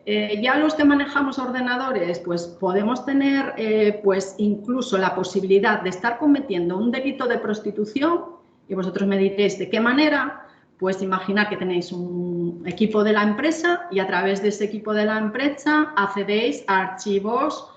Ya los que manejamos ordenadores, pues podemos tener pues incluso la posibilidad de estar cometiendo un delito de prostitución y vosotros me diréis de qué manera. Pues imaginar que tenéis un equipo de la empresa y a través de ese equipo de la empresa accedéis a archivos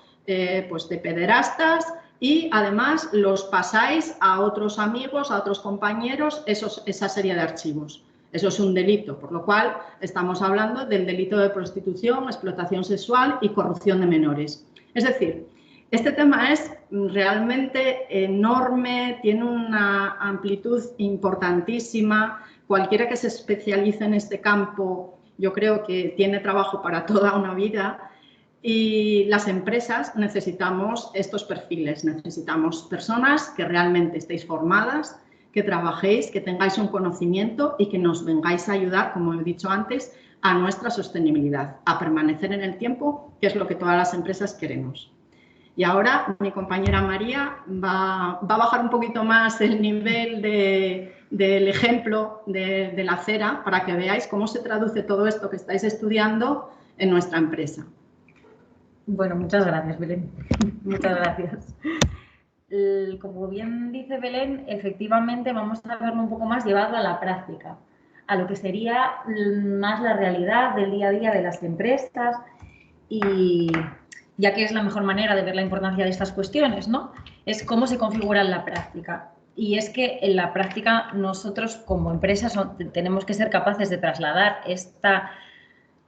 pues de pederastas y además los pasáis a otros amigos, a otros compañeros, esa serie de archivos. Eso es un delito, por lo cual estamos hablando del delito de prostitución, explotación sexual y corrupción de menores. Es decir, este tema es realmente enorme, tiene una amplitud importantísima. Cualquiera que se especialice en este campo, yo creo que tiene trabajo para toda una vida. Y las empresas necesitamos estos perfiles, necesitamos personas que realmente estéis formadas, que trabajéis, que tengáis un conocimiento y que nos vengáis a ayudar, como he dicho antes, a nuestra sostenibilidad, a permanecer en el tiempo, que es lo que todas las empresas queremos. Y ahora mi compañera María va a bajar un poquito más el nivel del ejemplo de la cera para que veáis cómo se traduce todo esto que estáis estudiando en nuestra empresa. Bueno, muchas gracias, Belén. Muchas gracias. Como bien dice Belén, efectivamente vamos a verlo un poco más llevado a la práctica, a lo que sería más la realidad del día a día de las empresas y ya que es la mejor manera de ver la importancia de estas cuestiones, ¿no? Es cómo se configura en la práctica. Y es que en la práctica nosotros como empresas tenemos que ser capaces de trasladar esta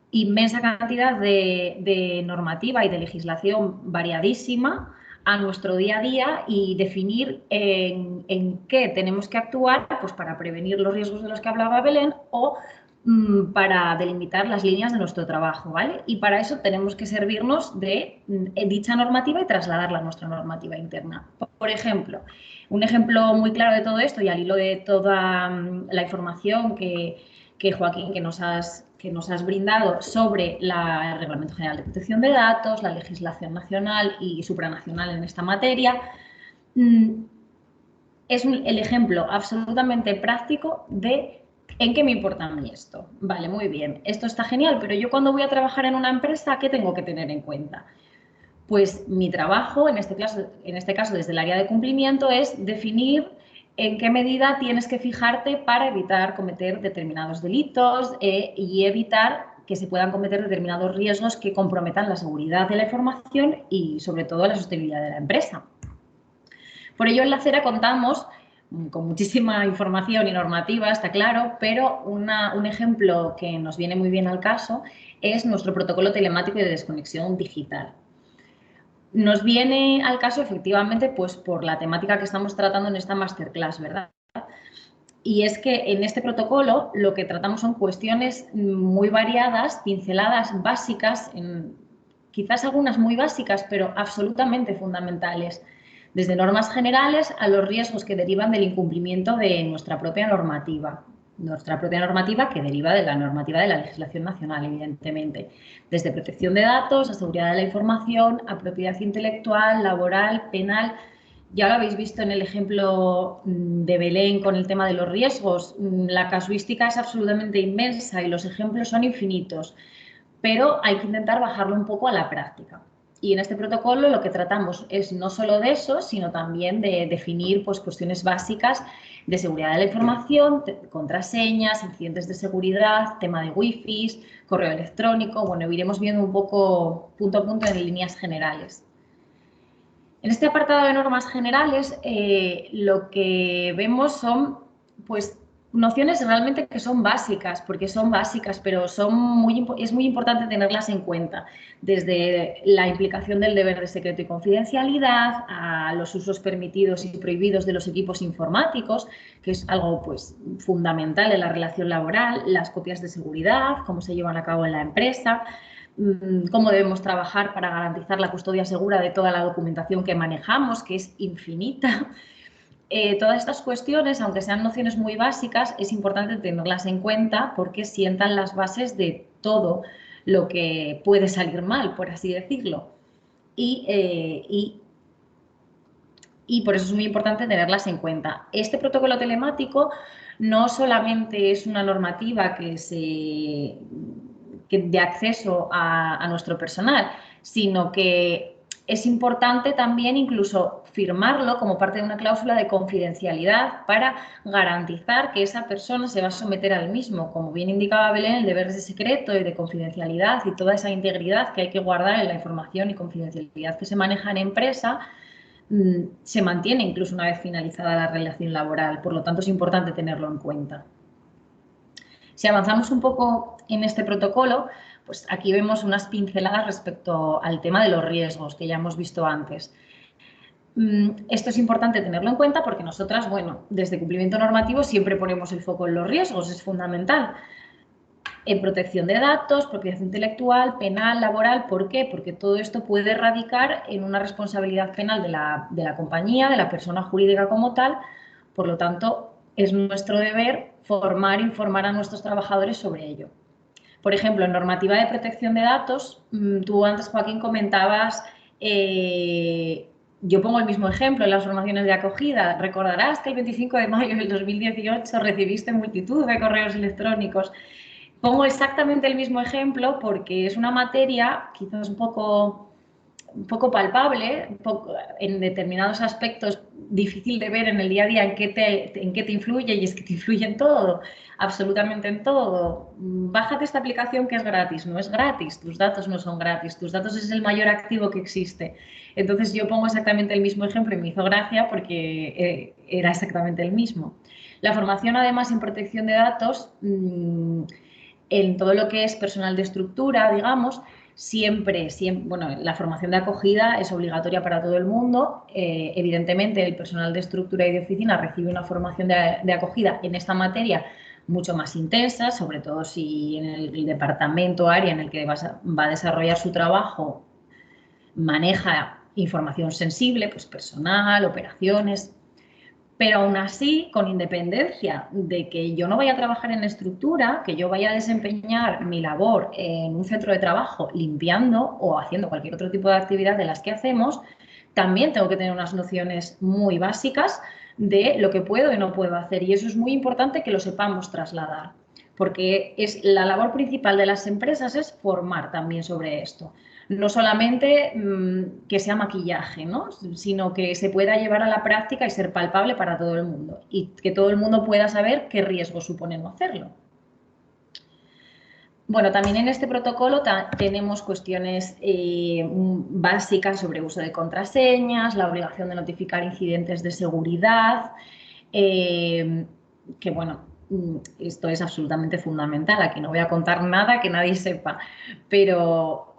inmensa cantidad de normativa y de legislación variadísima a nuestro día a día y definir en qué tenemos que actuar pues, para prevenir los riesgos de los que hablaba Belén o para delimitar las líneas de nuestro trabajo, ¿vale? Y para eso tenemos que servirnos de dicha normativa y trasladarla a nuestra normativa interna. Por ejemplo, un ejemplo muy claro de todo esto y al hilo de toda la información que Joaquín, que nos has brindado sobre el Reglamento General de Protección de Datos, la legislación nacional y supranacional en esta materia, es el ejemplo absolutamente práctico de ¿en qué me importa a mí esto? Vale, muy bien, esto está genial, pero yo cuando voy a trabajar en una empresa, ¿qué tengo que tener en cuenta? Pues mi trabajo, en este caso desde el área de cumplimiento, es definir en qué medida tienes que fijarte para evitar cometer determinados delitos y evitar que se puedan cometer determinados riesgos que comprometan la seguridad de la información y, sobre todo, la sostenibilidad de la empresa. Por ello, en la acera contamos con muchísima información y normativa, está claro, pero un ejemplo que nos viene muy bien al caso es nuestro protocolo telemático de desconexión digital. Nos viene al caso, efectivamente, pues por la temática que estamos tratando en esta masterclass, ¿verdad? Y es que en este protocolo lo que tratamos son cuestiones muy variadas, pinceladas básicas, quizás algunas muy básicas, pero absolutamente fundamentales, desde normas generales a los riesgos que derivan del incumplimiento de nuestra propia normativa que deriva de la normativa de la legislación nacional, evidentemente, desde protección de datos, a seguridad de la información, a propiedad intelectual, laboral, penal. Ya lo habéis visto en el ejemplo de Belén con el tema de los riesgos. La casuística es absolutamente inmensa y los ejemplos son infinitos, pero hay que intentar bajarlo un poco a la práctica. Y en este protocolo lo que tratamos es no solo de eso, sino también de definir pues, cuestiones básicas de seguridad de la información, contraseñas, incidentes de seguridad, tema de wifi, correo electrónico. Bueno, iremos viendo un poco punto a punto en líneas generales. En este apartado de normas generales, lo que vemos son pues, nociones realmente que son básicas, porque son básicas, pero es muy importante tenerlas en cuenta, desde la implicación del deber de secreto y confidencialidad, a los usos permitidos y prohibidos de los equipos informáticos, que es algo pues, fundamental en la relación laboral, las copias de seguridad, cómo se llevan a cabo en la empresa, cómo debemos trabajar para garantizar la custodia segura de toda la documentación que manejamos, que es infinita. Todas estas cuestiones, aunque sean nociones muy básicas, es importante tenerlas en cuenta porque sientan las bases de todo lo que puede salir mal, por así decirlo. Y por eso es muy importante tenerlas en cuenta. Este protocolo telemático no solamente es una normativa de acceso a nuestro personal, sino que es importante también incluso firmarlo como parte de una cláusula de confidencialidad para garantizar que esa persona se va a someter al mismo. Como bien indicaba Belén, el deber de secreto y de confidencialidad y toda esa integridad que hay que guardar en la información y confidencialidad que se maneja en empresa se mantiene incluso una vez finalizada la relación laboral. Por lo tanto, es importante tenerlo en cuenta. Si avanzamos un poco en este protocolo, pues aquí vemos unas pinceladas respecto al tema de los riesgos que ya hemos visto antes. Esto es importante tenerlo en cuenta porque nosotras, bueno, desde cumplimiento normativo siempre ponemos el foco en los riesgos, es fundamental. En protección de datos, propiedad intelectual, penal, laboral. ¿Por qué? Porque todo esto puede radicar en una responsabilidad penal de la compañía, de la persona jurídica como tal. Por lo tanto, es nuestro deber formar e informar a nuestros trabajadores sobre ello. Por ejemplo, en normativa de protección de datos, tú antes, Joaquín, comentabas, yo pongo el mismo ejemplo en las formaciones de acogida. Recordarás que el 25 de mayo del 2018 recibiste multitud de correos electrónicos. Pongo exactamente el mismo ejemplo porque es una materia quizás un poco palpable, en determinados aspectos difícil de ver en el día a día en qué te influye, y es que te influye en todo, absolutamente en todo. Bájate esta aplicación que es gratis. No es gratis, tus datos no son gratis, tus datos es el mayor activo que existe. Entonces yo pongo exactamente el mismo ejemplo y me hizo gracia porque era exactamente el mismo. La formación, además, en protección de datos, en todo lo que es personal de estructura, digamos, Siempre, bueno, la formación de acogida es obligatoria para todo el mundo. Evidentemente, el personal de estructura y de oficina recibe una formación de acogida en esta materia mucho más intensa, sobre todo si en el departamento o área en el que va a desarrollar su trabajo maneja información sensible, pues personal, operaciones. Pero aún así, con independencia de que yo no vaya a trabajar en estructura, que yo vaya a desempeñar mi labor en un centro de trabajo limpiando o haciendo cualquier otro tipo de actividad de las que hacemos, también tengo que tener unas nociones muy básicas de lo que puedo y no puedo hacer. Y eso es muy importante que lo sepamos trasladar, porque la labor principal de las empresas es formar también sobre esto. No solamente que sea maquillaje, ¿no? Sino que se pueda llevar a la práctica y ser palpable para todo el mundo y que todo el mundo pueda saber qué riesgo supone no hacerlo. Bueno, también en este protocolo tenemos cuestiones básicas sobre uso de contraseñas, la obligación de notificar incidentes de seguridad, que bueno, esto es absolutamente fundamental. Aquí no voy a contar nada que nadie sepa, pero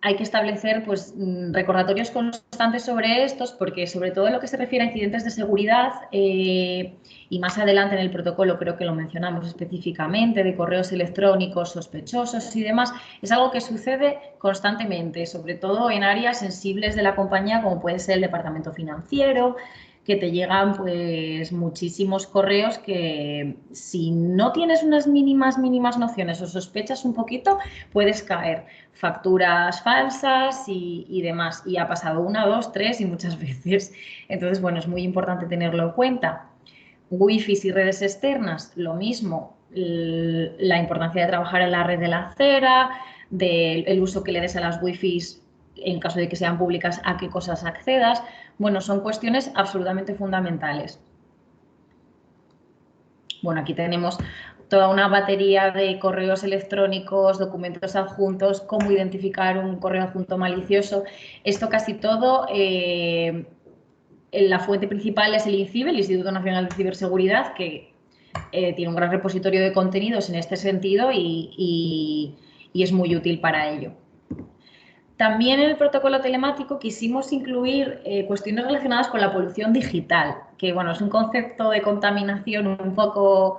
hay que establecer pues, recordatorios constantes sobre estos, porque sobre todo en lo que se refiere a incidentes de seguridad, y más adelante en el protocolo creo que lo mencionamos específicamente, de correos electrónicos sospechosos y demás, es algo que sucede constantemente, sobre todo en áreas sensibles de la compañía, como puede ser el departamento financiero, que te llegan pues muchísimos correos que si no tienes unas mínimas nociones o sospechas un poquito, puedes caer. Facturas falsas y demás. Y ha pasado 1, 2, 3 y muchas veces. Entonces, bueno, es muy importante tenerlo en cuenta. Wi-Fi y redes externas, lo mismo. La importancia de trabajar en la red de la acera, del uso que le des a las Wi-Fi en caso de que sean públicas, a qué cosas accedas. Bueno, son cuestiones absolutamente fundamentales. Bueno, aquí tenemos toda una batería de correos electrónicos, documentos adjuntos, cómo identificar un correo adjunto malicioso. Esto casi todo, la fuente principal es el INCIBE, el Instituto Nacional de Ciberseguridad, que tiene un gran repositorio de contenidos en este sentido y es muy útil para ello. También en el protocolo telemático quisimos incluir cuestiones relacionadas con la polución digital, que bueno, es un concepto de contaminación un poco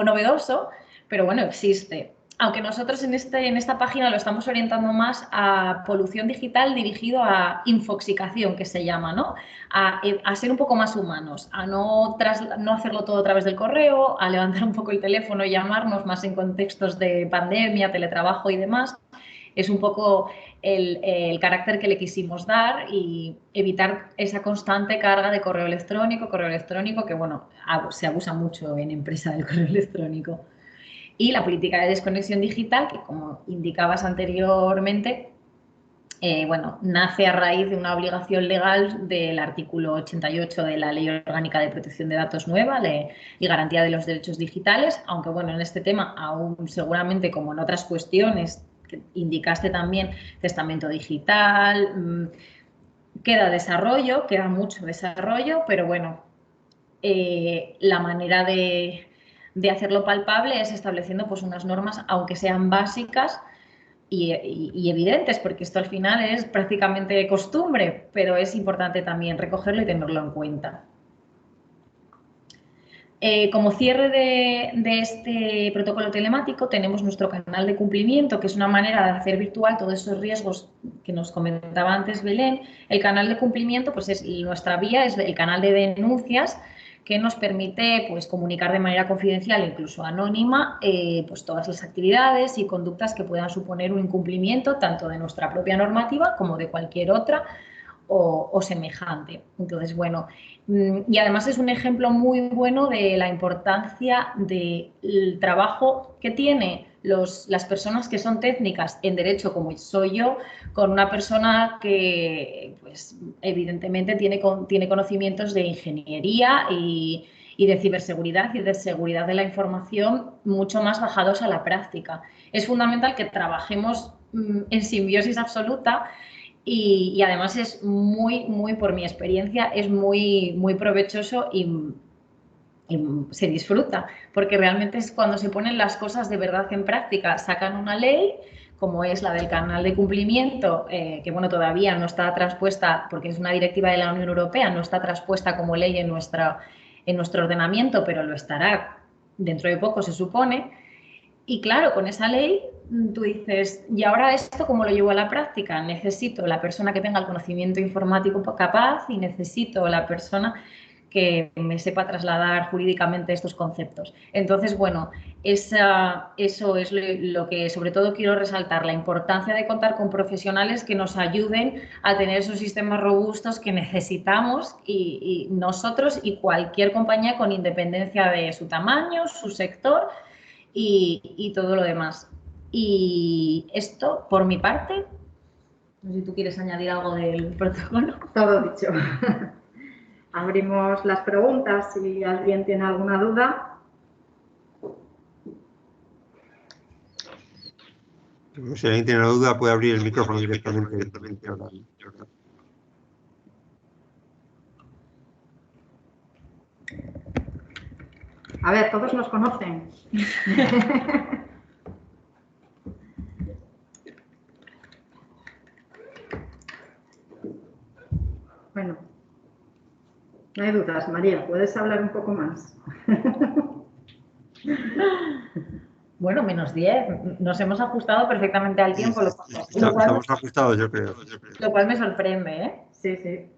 novedoso, pero bueno, existe. Aunque nosotros en esta página lo estamos orientando más a polución digital dirigido a infoxicación, que se llama, ¿no? A ser un poco más humanos, a no hacerlo todo a través del correo, a levantar un poco el teléfono y llamarnos más en contextos de pandemia, teletrabajo y demás. Es un poco el carácter que le quisimos dar y evitar esa constante carga de correo electrónico, que bueno, se abusa mucho en empresa del correo electrónico. Y la política de desconexión digital, que como indicabas anteriormente, bueno, nace a raíz de una obligación legal del artículo 88 de la Ley Orgánica de Protección de Datos Nueva y Garantía de los Derechos Digitales, aunque bueno, en este tema aún seguramente como en otras cuestiones que indicaste también, testamento digital, queda mucho desarrollo, pero bueno, la manera de hacerlo palpable es estableciendo pues unas normas, aunque sean básicas y evidentes, porque esto al final es prácticamente costumbre, pero es importante también recogerlo y tenerlo en cuenta. Como cierre de este protocolo telemático tenemos nuestro canal de cumplimiento, que es una manera de hacer virtual todos esos riesgos que nos comentaba antes Belén. El canal de cumplimiento pues es nuestra vía, es el canal de denuncias que nos permite pues, comunicar de manera confidencial, incluso anónima, pues, todas las actividades y conductas que puedan suponer un incumplimiento tanto de nuestra propia normativa como de cualquier otra o semejante. Entonces, bueno, y además es un ejemplo muy bueno de la importancia del trabajo que tiene las personas que son técnicas en derecho, como soy yo, con una persona que, pues, evidentemente tiene conocimientos de ingeniería y de ciberseguridad y de seguridad de la información mucho más bajados a la práctica. Es fundamental que trabajemos en simbiosis absoluta. Y además es muy, por mi experiencia, es muy provechoso y se disfruta, porque realmente es cuando se ponen las cosas de verdad en práctica. Sacan una ley como es la del canal de cumplimiento, que bueno, todavía no está traspuesta, porque es una directiva de la Unión Europea, no está traspuesta como ley en nuestro ordenamiento, pero lo estará dentro de poco, se supone. Y claro, con esa ley tú dices, ¿y ahora esto cómo lo llevo a la práctica? Necesito la persona que tenga el conocimiento informático capaz y necesito la persona que me sepa trasladar jurídicamente estos conceptos. Entonces, bueno, eso es lo que sobre todo quiero resaltar, la importancia de contar con profesionales que nos ayuden a tener esos sistemas robustos que necesitamos y nosotros y cualquier compañía con independencia de su tamaño, su sector y todo lo demás. Y esto, por mi parte, no sé si tú quieres añadir algo del protocolo. Todo dicho. Abrimos las preguntas si alguien tiene alguna duda. Si alguien tiene una duda, puede abrir el micrófono directamente. A ver, todos nos conocen. Bueno, no hay dudas. María, ¿puedes hablar un poco más? Bueno, -10. Nos hemos ajustado perfectamente al tiempo. Estamos ajustados, yo creo. Lo cual me sorprende, ¿eh? Sí, sí.